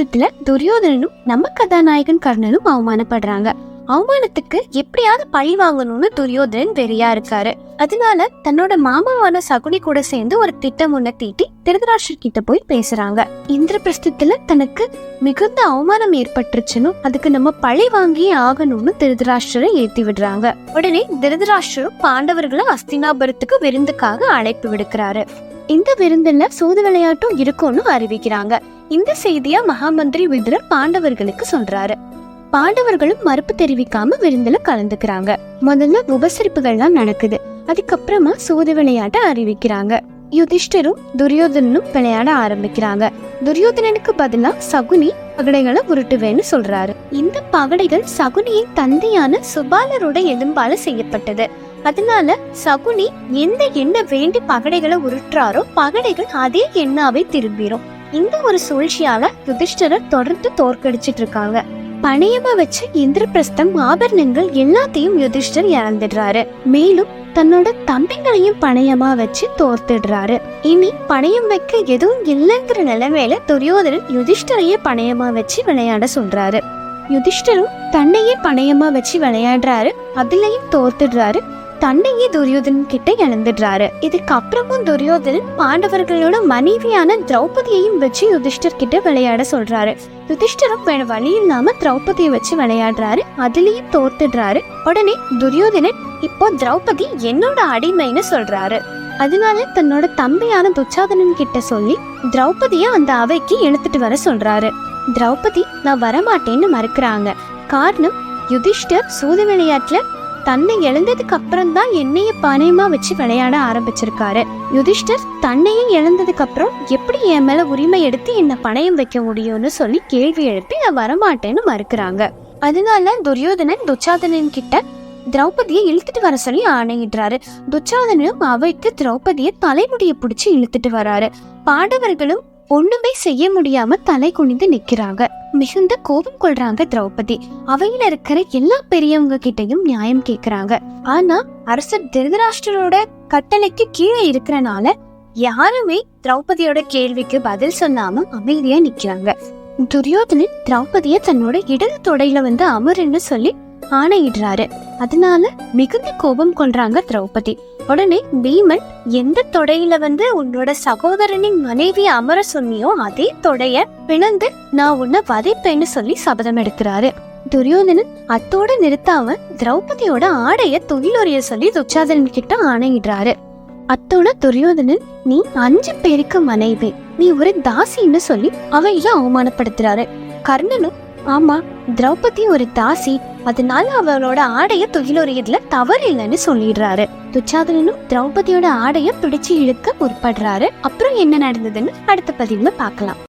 இந்திரபிரஸ்தத்துல துரியோதனனும் நம்ம கதாநாயகன் கர்ணனும் அவமானப்படுறாங்க. அவமானத்துக்கு எப்படியாவது பழி வாங்கணும்னு துரியோதனன் வெறியா இருக்காரு. அதனால தன்னோட மாமாவான சகுனி கூட சேர்ந்து ஒரு திட்டம் ஒண்ண தீட்டி திருதராஷ்டிரர் கிட்ட போய் பேசுறாங்க. இந்திரபிரஸ்தத்துல தனக்கு மிகுந்த அவமானம் ஏற்பட்டுருச்சுன்னு அதுக்கு நம்ம பழி வாங்கியே ஆகணும்னு திருதராஷ்டிரரை ஏத்தி விடுறாங்க. உடனே திருதராஷ்டிரரும் பாண்டவர்களை அஸ்தினாபுரத்துக்கு விருந்துக்காக அழைப்பு விடுக்கிறாரு. இந்த விருந்துல சூது விளையாட்டும் இருக்கும்னு அறிவிக்கிறாங்க. இந்த செய்திய மகாமந்திரி விதுரர் பாண்டவர்களுக்கு சொல்றாரு. பாண்டவர்களும் மறுப்பு தெரிவிக்காம விருந்துல கலந்துக்கிறாங்க. முதல்ல உபசரிப்புகள்லாம் நடக்குது. அதுக்கப்புறமா சூது விளையாட்ட அறிவிக்கிறாங்க. யுதிஷ்டரும் துரியோதனனும் விளையாட ஆரம்பிக்கிறாங்க. துரியோதனனுக்கு பதிலா சகுனி பகடைகளை உருட்டுவேன்னு சொல்றாரு. இந்த பகடைகள் சகுனியின் தந்தையான சுபாலரோட எலும்பால செய்யப்பட்டது. அதனால சகுனி எந்த எண்ணெய் வேண்டி பகடைகளை உருட்டுறாரோ பகடைகள் அதே எண்ணாவே திரும்பிடும். இந்த ஒரு சூழ்ச்சியால யுதிஷ்டரர் தொடர்ந்து தோற்கடிச்சிட்டு இருக்காங்க. பணையமா வச்சு இந்திரபிரஸ்தம் ஆபரணங்கள் எல்லாத்தையும் யுதிஷ்டர் இழந்துடுறாரு. மேலும் தன்னோட தம்பிகளையும் பணையமா வச்சு தோர்த்துடுறாரு. இனி பணையம் வைக்க எதுவும் இல்லைங்கிற நிலைமையில துரியோதனன் யுதிஷ்டரையே பணையமா வச்சு விளையாட சொல்றாரு. யுதிஷ்டரும் தன்னையே பணையமா வச்சு விளையாடுறாரு. அதுலயும் தோர்த்துடுறாரு. தன்னையே துரியோதனன் கிட்ட இழந்துடுறாரு. இதுக்கு அப்புறமும் துரியோதனன் பாண்டவர்களோட மனைவியான திரௌபதியையும் வச்சு யுதிஷ்டர் கிட்ட விளையாட சொல்றாரு. யுதிஷ்டரும் வேற வழி இல்லாம திரௌபதியை வச்சு விளையாடுறாரு. அதுலயும் தோர்த்துடுறாரு. உடனே துரியோதனன் இப்போ திரௌபதி என்னோட அடிமைன்னு சொல்றாரு. அதனால தன்னோட தம்பியான துச்சாதனன் கிட்ட சொல்லி திரௌபதிய அந்த அவைக்கு இழுத்துட்டு வர சொல்றாரு. திரௌபதி நான் வரமாட்டேன்னு மறுக்கிறாங்க. காரணம் யுதிஷ்டர் சூது விளையாட்டுல தன்னை இழந்ததுக்கு அப்புறம் தான் என்னைய பணையமா வச்சு விளையாட ஆரம்பிச்சிருக்காரு. யுதிஷ்டர் தன்னையே இழந்ததுக்கு அப்புறம் எப்படி என் மேல உரிமை எடுத்து என்ன பணையம் வைக்க முடியும்னு சொல்லி கேள்வி எழுப்பி நான் வரமாட்டேன்னு மறுக்கிறாங்க. அதனால துரியோதனன் துச்சாதனன் கிட்ட திரௌபதியை இழுத்துட்டு வர சொல்லி ஆணையிடுறாரு. துச்சாதனும் அவைக்கு திரௌபதியை தலைமுடியை பிடிச்சி இழுத்துட்டு வராரு. பாண்டவர்களும் ஒண்ணுமே செய்ய முடியாம தலை குனிந்து நிக்கிறாங்க. மிகுந்த கோபம் கொள்றாங்க திரௌபதி. அவையில இருக்கிற எல்லா பெரியவங்க கிட்டையும் நியாயம் கேக்குறாங்க. ஆனா அரசர் திருதராஷ்டிரரோட கட்டளைக்கு கீழே இருக்கிறனால யாருமே திரௌபதியோட கேள்விக்கு பதில் சொல்லாம அமைதியா நிக்கிறாங்க. துரியோதனன் திரௌபதிய தன்னோட இடது தொடையில வந்து அமருன்னு சொல்லி ஆணையிடுறாரு. அதனால மிகுந்த கோபம் கொள்றாங்க திரௌபதி. உடனே பீமன் எந்த தொடையில வந்து உன்னோட சகோதரனின் மனைவி அமர சொன்னியோ அதே தொடைய பிளந்து நான் உன்னை வதைப்பேன்னு சொல்லி சபதம் எடுக்கிறாரு. துரியோதனன் அத்தோட நிறுத்தாம திரௌபதியோட ஆடைய துகிலொரிய சொல்லி துச்சாதனன் கிட்ட ஆணையிடுறாரு. அத்தோட துரியோதனன் நீ 5 பேருக்கு மனைவி, நீ ஒரு தாசின்னு சொல்லி அவையில அவமானப்படுத்துறாரு. கர்ணனும் ஆமா திரௌபதி ஒரு தாசி, அதனால அவளோட ஆடைய துகிலொரியதுல தவறு இல்லைன்னு சொல்லிடுறாரு. துச்சாதனனும் திரௌபதியோட ஆடைய பிடிச்சு இழுக்க முற்படுறாரு. அப்புறம் என்ன நடந்ததுன்னு அடுத்த பதிவுல பார்க்கலாம்.